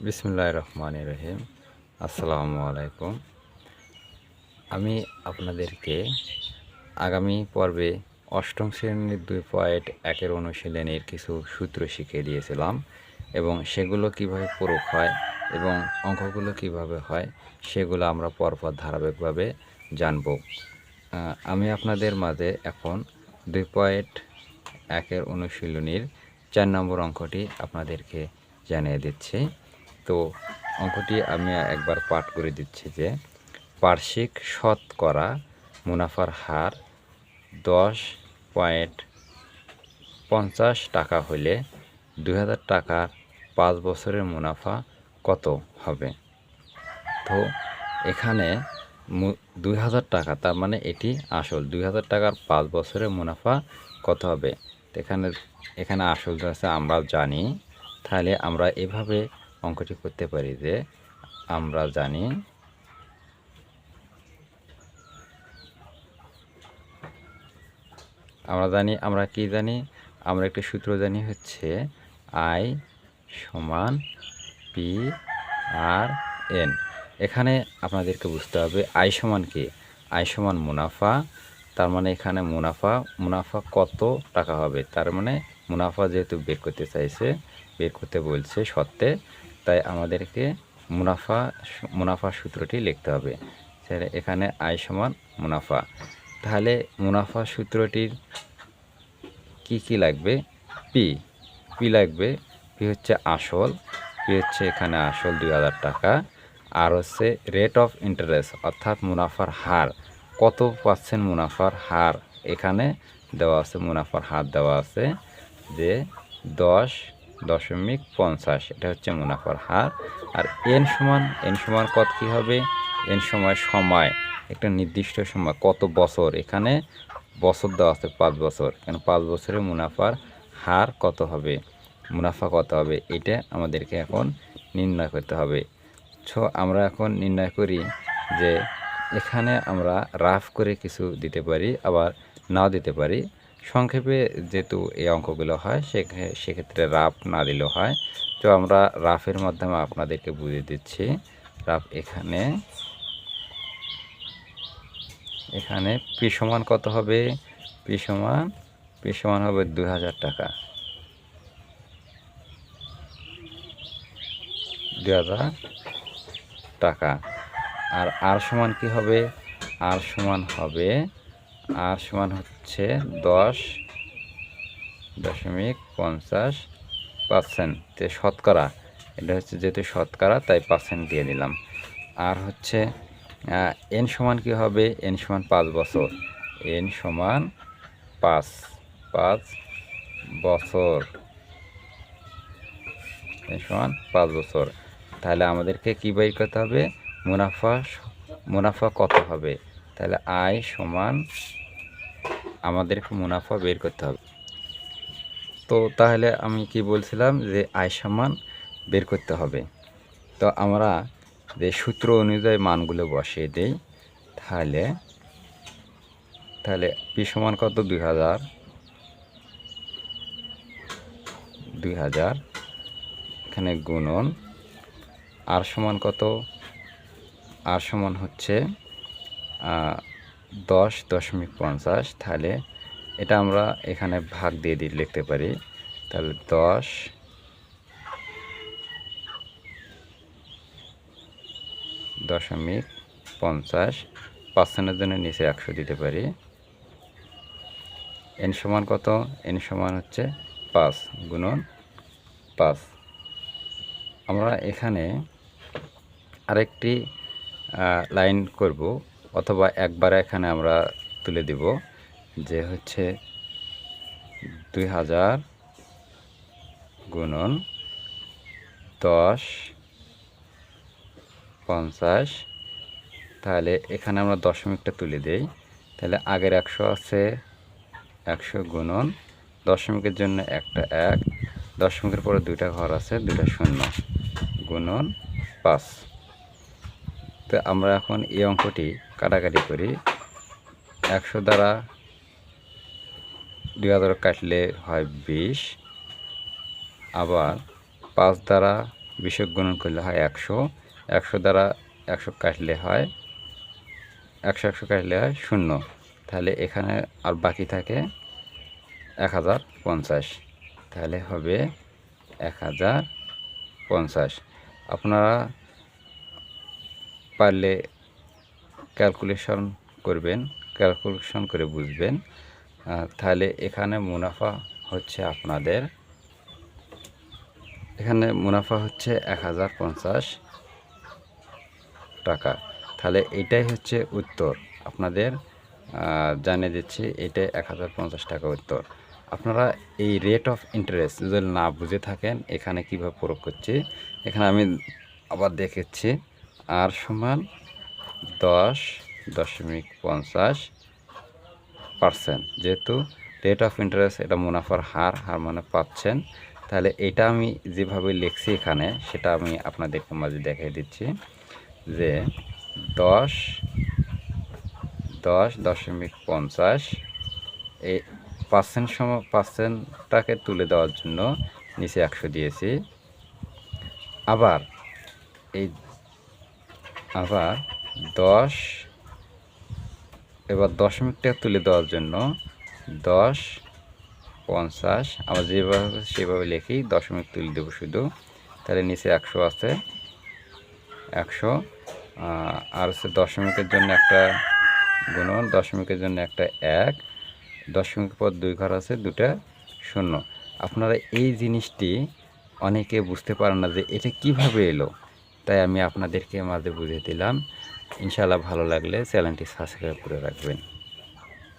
বিসমিল্লাহির রহমানির রহিম। আসসালামু আলাইকুম। আমি আপনাদেরকে আগামী পর্বে অষ্টম শ্রেণীর 2.1 অনুশীলনীর কিছু সূত্র শিখিয়ে দিয়েছিলাম এবং সেগুলো কিভাবে প্রয়োগ হয় এবং অঙ্কগুলো কিভাবে হয় সেগুলো আমরা পরপর ধারাবাহিকভাবে জানব। আমি আপনাদের মাঝে এখন 2.1 অনুশীলনীর 4 নম্বর অঙ্কটি আপনাদেরকে জানিয়ে দিচ্ছি। তো অঙ্কটি আমি একবার পাঠ করে দিচ্ছি যে বার্ষিক শতকরা মুনাফার হার 10.50 টাকা হলে 2000 টাকার 5 বছরের মুনাফা কত হবে। তো এখানে 2000 টাকা, তার মানে এটি আসল 2000 টাকার 5 বছরের মুনাফা কত হবে। তো এখানে আসল আছে আমরা জানি, তাহলে আমরা এভাবে অঙ্কটি করতে পারি যে আমরা জানি আমরা কি জানি, আমরা একটা সূত্র জানি, হচ্ছে আই সমান পি আর এন। এখানে আপনাদেরকে বুঝতে হবে আই সমান কি, আই সমান মুনাফা। তার মানে এখানে মুনাফা কত টাকা হবে, তার মানে মুনাফা যেহেতু বের করতে চাইছে, বের করতে বলছে শর্তে, তাই আমাদেরকে মুনাফা সূত্রটি লিখতে হবে। এখানে আই সমান মুনাফা। তাহলে মুনাফা সূত্রটির কি লাগবে, পি লাগবে। পি হচ্ছে আসল, পি হচ্ছে এখানে আসল 2000 টাকা, আর হচ্ছে রেট অফ ইন্টারেস্ট অর্থাৎ মুনাফার হার, কত পাচ্ছেন মুনাফার হার এখানে দেওয়া আছে। মুনাফার হার দেওয়া আছে যে 10.50, এটা হচ্ছে মুনাফার হার। আর এন সমান কত কী হবে, এন সময় একটা নির্দিষ্ট সময়, কত বছর, এখানে বছর দেওয়া আছে 5 বছর, কেন 5 বছরের মুনাফার হার কত হবে, মুনাফা কত হবে, এটা আমাদেরকে এখন নির্ণয় করতে হবে। সো আমরা এখন নির্ণয় করি যে এখানে আমরা রাফ করে কিছু দিতে পারি, আবার নাও দিতে পারি। সংক্ষেপে যেহেতু এই অঙ্কগুলো হয় সেক্ষেত্রে রাফ না দিলেও হয়। তো আমরা রাফের মাধ্যমে আপনাদেরকে বুঝিয়ে দিচ্ছি। রাফ এখানে পি সমান কত হবে, পি সমান হবে 2000 টাকা, 2000 টাকা। আর আর সমান কি হবে, আর সমান হচ্ছে 10.50%, শতকরা, এটা হচ্ছে যেহেতু শতকরা তাই পার্সেন্ট দিয়ে দিলাম। আর হচ্ছে এন সমান কি হবে, এন সমান 5 বছর, এন সমান 5 বছর, এন সমান 5 বছর। তাহলে আমাদেরকে কি বের করতে হবে, মুনাফা কত হবে। তাহলে আয় সমান, আমাদেরকে মুনাফা বের করতে হবে। তো তাহলে আমি কি বলছিলাম যে আয় সমান বের করতে হবে। তো আমরা যে সূত্র অনুযায়ী মানগুলো বসিয়ে দেই, তাহলে পি সমান কত, 2000, এখানে গুণন আর সমান কত, আর সমান হচ্ছে 10.50। তাহলে এটা আমরা এখানে ভাগ দিয়ে লিখতে পারি। তাহলে 10.50 পার্সেন্টের জন্য নিচে 100 দিতে পারি। এন সমান কত, এন সমান হচ্ছে 5 গুণন 5। আমরা এখানে আরেকটি লাইন করব, অথবা একবার এখানে আমরা তুলে দেব যে হচ্ছে 2000 গুণন 10.50। তাহলে এখানে আমরা দশমিকটা তুলে দেই। তাহলে আগের 100 আছে, 100 গুণন দশমিকের জন্য একটা 1, দশমিকের পরে 2টা ঘর আছে, 2টা শূন্য, গুণন 5। তো আমরা এখন এই অঙ্কটি কাটাকাটি করি। 100 দ্বারা 2000 কাটলে হয় 20, আবার 5 দ্বারা 20 গুণন করলে হয় 100, 100 দ্বারা 100 কাটলে হয় 100 কাটলে হয় 0। তাহলে এখানে আর বাকি থাকে 1050, তাহলে হবে 1050। আপনারা পারলে ক্যালকুলেশন করবেন, ক্যালকুলেশন করে বুঝবেন। তাহলে এখানে মুনাফা হচ্ছে আপনাদের, এখানে মুনাফা হচ্ছে 1050 টাকা। তাহলে এটাই হচ্ছে উত্তর, আপনাদের জানিয়ে দিচ্ছি, এটাই 1050 টাকা উত্তর। আপনারা এই রেট অফ ইন্টারেস্ট যদি না বুঝে থাকেন এখানে কীভাবে প্রয়োগ করছি, এখানে আমি আবার দেখেছি। আর সমান 10.50%, যেহেতু রেট অফ ইন্টারেস্ট এটা মুনাফার হার, হার মানে পাচ্ছেন। তাহলে এটা আমি যেভাবে লিখছি এখানে সেটা আমি আপনাদেরকে মাঝে দেখিয়ে দিচ্ছি যে 10.50 এই পার্সেন্টটাকে তুলে দেওয়ার জন্য নিচে 100 দিয়েছি। আবার 10, এবার দশমিকটা তুলে দেওয়ার জন্য 10.50 আমরা যেভাবে সেভাবে লিখি, দশমিক তুলে দেবো শুধু। তাহলে নিচে 100 আছে, 100 আর হচ্ছে দশমিকের জন্য একটা গুণন, দশমিকের জন্য একটা 1, দশমিক পর 2 ঘর আছে, 2টা 0। আপনারা এই জিনিসটি অনেকে বুঝতে পারেন না যে এটা কিভাবে এলো, তাই আমি আপনাদেরকে মাঝে বুঝিয়ে দিলাম। ইনশাআল্লাহ ভালো লাগলে চ্যানেলটি সাবস্ক্রাইব করে রাখবেন।